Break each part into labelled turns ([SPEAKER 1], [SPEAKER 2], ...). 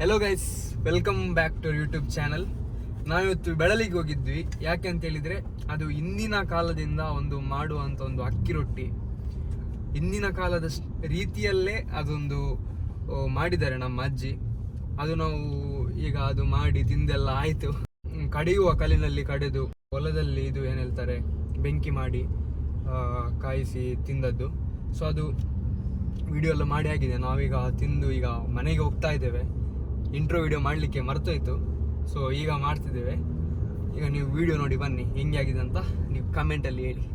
[SPEAKER 1] Hello guys, welcome back to YouTube channel. ನಾವಿವತ್ತು ಬೆಳಲಿಗೆ ಹೋಗಿದ್ವಿ. ಯಾಕೆ ಅಂತ ಹೇಳಿದ್ರೆ ಅದು ಹಿಂದಿನ ಕಾಲದಿಂದ ಮಾಡುವಂಥ ಒಂದು ಅಕ್ಕಿ ರೊಟ್ಟಿ. ಹಿಂದಿನ ಕಾಲದ ರೀತಿಯಲ್ಲೇ ಅದೊಂದು ಮಾಡಿದ್ದಾರೆ ನಮ್ಮ ಅಜ್ಜಿ. ಅದು ನಾವು ಈಗ ಅದು ಮಾಡಿ ತಿಂದೆಲ್ಲ ಆಯಿತು. ಕಡೆಯುವ ಕಲ್ಲಿನಲ್ಲಿ ಕಡೆದು ಹೊಲದಲ್ಲಿ ಇದು ಏನು ಹೇಳ್ತಾರೆ ಬೆಂಕಿ ಮಾಡಿ ಕಾಯಿಸಿ ತಿಂದದ್ದು. ಸೊ ಅದು ವಿಡಿಯೋ ಎಲ್ಲ ಮಾಡಿ ಆಗಿದೆ. ನಾವೀಗ ತಿಂದು ಈಗ ಮನೆಗೆ ಹೋಗ್ತಾ ಇದ್ದೇವೆ. ಇಂಟ್ರೋ ವಿಡಿಯೋ ಮಾಡಲಿಕ್ಕೆ ಮರ್ತೋಯ್ತು. ಸೊ ಈಗ ಮಾಡ್ತಿದ್ದೇವೆ. ಈಗ ನೀವು ವಿಡಿಯೋ ನೋಡಿ ಬನ್ನಿ, ಹೆಂಗೆ ಆಗಿದೆ ಅಂತ ನೀವು ಕಮೆಂಟಲ್ಲಿ ಹೇಳಿ.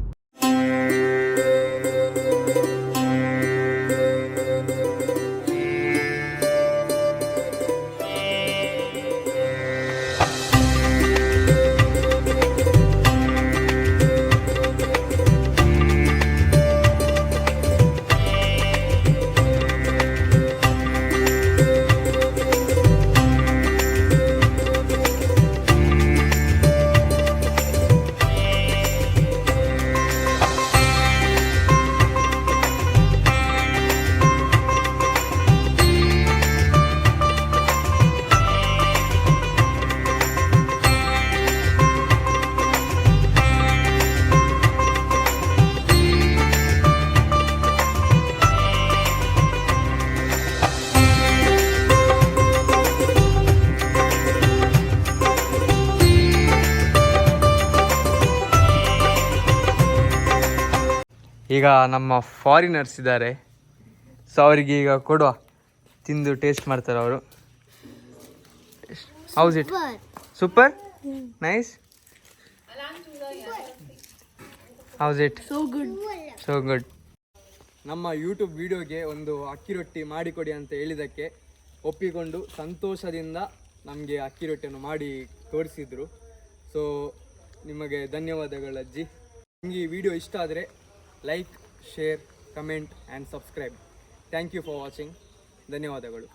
[SPEAKER 1] ಈಗ ನಮ್ಮ ಫಾರಿನರ್ಸ್ ಇದ್ದಾರೆ. ಸೊ ಅವರಿಗೆ ಈಗ ಕೊಡುವ, ತಿಂದು ಟೇಸ್ಟ್ ಮಾಡ್ತಾರೆ ಅವರು. House it? Super, nice. House it? So good. ನಮ್ಮ ಯೂಟ್ಯೂಬ್ ವಿಡಿಯೋಗೆ ಒಂದು ಅಕ್ಕಿ ರೊಟ್ಟಿ ಮಾಡಿಕೊಡಿ ಅಂತ ಹೇಳಿದ್ದಕ್ಕೆ ಒಪ್ಪಿಕೊಂಡು ಸಂತೋಷದಿಂದ ನಮಗೆ ಅಕ್ಕಿ ರೊಟ್ಟಿಯನ್ನು ಮಾಡಿ ತೋರಿಸಿದ್ರು. ಸೊ ನಿಮಗೆ ಧನ್ಯವಾದಗಳು ಅಜ್ಜಿ. ನಿಮಗೆ ಈ ವಿಡಿಯೋ ಇಷ್ಟ ಆದರೆ like, share, comment and subscribe. Thank you for watching. ಧನ್ಯವಾದಗಳು.